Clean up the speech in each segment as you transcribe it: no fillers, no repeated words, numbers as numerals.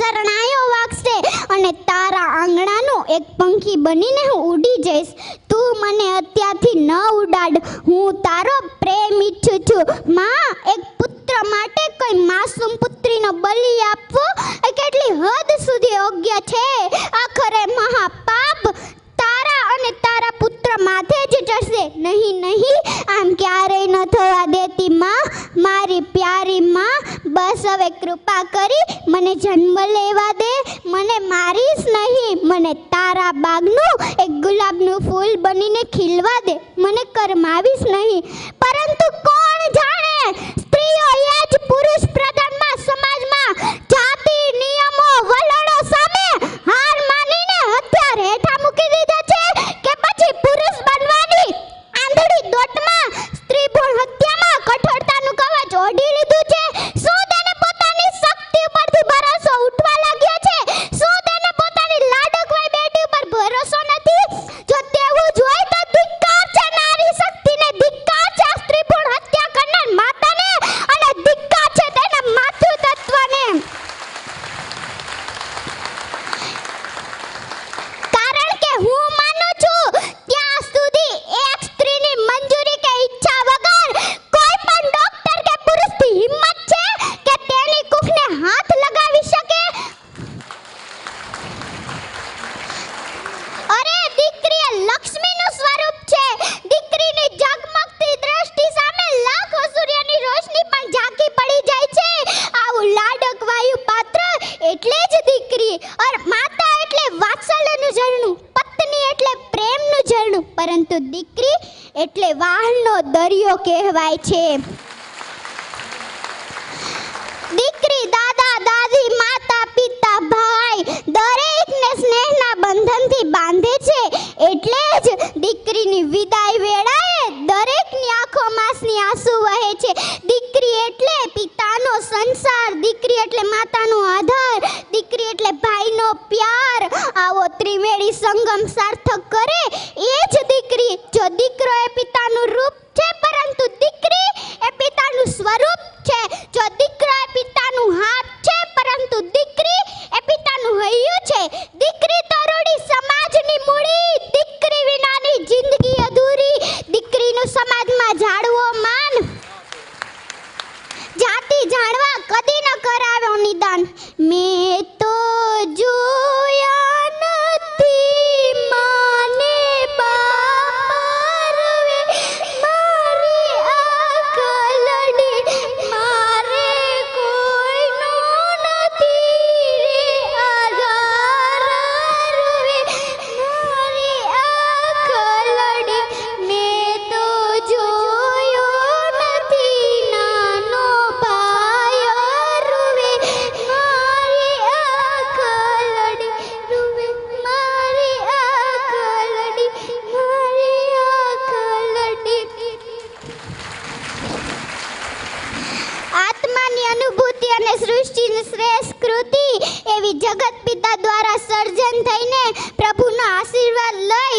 શરણાયો વાગશે અને તારા આંગણાનો એક પંખી બનીને હું ઉડી જઈશ. તું મને અત્યારથી ન ઉડાડ. હું તારો પ્રેમ ઈચ્છું છું. માં, એક પુત્ર માટે કોઈ માસૂમ પુત્રીનો બલિ આપવો એ કેટલી હદ સુધી યોગ્ય છે. આખરે મહાપાપ તારા અને તારા પુત્ર માથે જ ચડશે. નહીં નહીં, આમ ક્યારેય ન થવા દેતી માં, મારી પ્યારી માં. બસ હવે કૃપા કરી મને જન્મ લેવા દે. મને મારીશ નહીં, મને તારા બાગનું એક ગુલાબનું ફૂલ બનીને ખીલવા દે. મને કરમાવીશ નહીં. પરંતુ કોણ જાણે, સ્ત્રીઓ એ જ પુરુષ પ્રધાનમાં સમાજમાં જાતિ નિયમો વલણો સામે હાર માનીને હથિયાર હેઠા મૂકી દીધા છે કે પછી પુરુષ બનવાની આંધળી દોટમાં સ્ત્રી ભ્રૂણ હત્યામાં કઠોરતાનું કવચ ઓઢી લીધું છે. શું તેને પોતાની શક્તિ ઉપરથી ભરોસો ઉઠવા લાગ્યો છે? શું તેને પોતાની લાડકવાઈ બેટી ઉપર ભરોસો નથી? જો તેવું જ હોય તો ધિક્કાર છે નારી શક્તિને, ધિક્કાર છે સ્ત્રી ભ્રૂણ હત્યા કરનાર માતાને, અને ધિક્કાર છે તેના માતૃતત્વને. કારણ કે હું માનું છું ત્યાં સુધી એક સ્ત્રીની મંજૂરી કે ઈચ્છા વગર કોઈ પણ ડોક્ટર કે પુરુષની હિંમત છે કે તેની કુખને હાથ લગાવી શકે? અરે, દીકરી એ લક્ષ્મીનું સ્વરૂપ છે. દીકરીની ઝગમગતી દ્રષ્ટિ સામે લાખો સૂર્યની રોશની પણ ઝાંકી પડી જાય છે. આવું લાડક વાયુ પાત્ર એટલે જ દીકરી. और માતા એટલે વાત્સલ્યનું ઝરણું, પત્ની એટલે પ્રેમનું ઝરણું, પરંતુ દીકરી એટલે વાહનો દરિયો કહેવાય છે. દીકરી દાદા દાદી માતા પિતા ભાઈ દરેકને સ્નેહના બંધનથી બાંધે છે. એટલે જ દીકરીની વિદાય વેળાએ દરેકની આંખોમાંસની આંસુ વહે છે. દીકરી એટલે પિતાનો સંસાર, દીકરી એટલે માતાનો આધાર, દીકરી એટલે ભાઈનો પ્યાર. આવો ત્રિવેણી સંગમ સાર્થક કરે એ જ દીકરી. જો દીકરો એ પિતાનું રૂપ છે, પરંતુ દીકરી એ પિતાનું સ્વરૂપ છે. જો દીકરો એ પિતાનું હાથ છે, પરંતુ દીકરી એ પિતાનું હૈયું છે. દીકરી તો રૂડી સમાજની મૂડી, દીકરી વિનાની જિંદગી અધૂરી. દીકરીનું સમાજમાં જાળવો માન, જાતિ જાણવા કદી ન કરાવ્યો નિદાન. મેં તો જોયા નથી માને બાપરવે, મારી આકલડી મારે કોઈનો નથી રે આધાર રવે. મારી આકલડી મેં તો જોયો નથી નાનો ભાઈ રૂવે. મારી આકલડી રૂવે, મારી આકલડી, મારી આકલડી. આત્માની અનુભૂતિ અને સૃષ્ટિની શ્રેષ્ઠ કૃતિ એવી જગત પિતા દ્વારા સર્જન થઈને પ્રભુનો આશીર્વાદ લઈ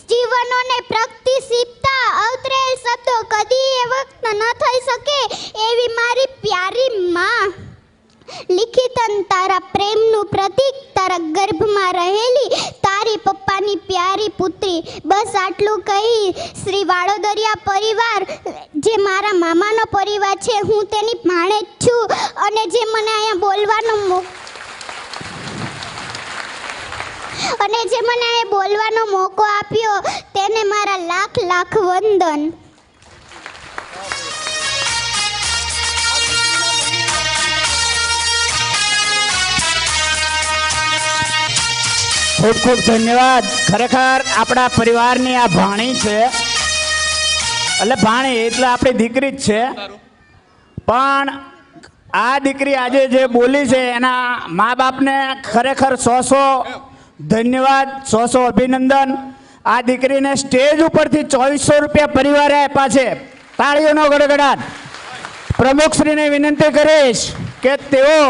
જીવનોને પ્રગતિશીલતા અવતરેલ શબ્દો કદી એ વખત ન થઈ શકે એવી મારી પ્યારી માં. લિખિતન તારા પ્રેમનું પ્રતીક, તારા ગર્ભમાં રહેલી તારી પપ્પાની પ્યારી પુત્રી. બસ આટલું કહી શ્રી વાડોદરિયા પરિવાર જે મારા મામાનો પરિવાર છે, હું તેની ભાણેજ છું. અને જે મને અહીંયા બોલવાનો મોકો આપ્યો તેને મારા લાખ લાખ વંદન. ખૂબ ખૂબ ધન્યવાદ. ખરેખર આપણા પરિવારની આ ભાણી છે, એટલે ભાણી એટલે આપણી દીકરી જ છે. પણ આ દીકરી આજે જે બોલી છે એના મા બાપને ખરેખર 100 ધન્યવાદ, 100 અભિનંદન. આ દીકરીને સ્ટેજ ઉપરથી 2400 રૂપિયા પરિવારે આપ્યા છે. તાળીઓનો ગડગડાટ. પ્રમુખશ્રીને વિનંતી કરીશ કે તેઓ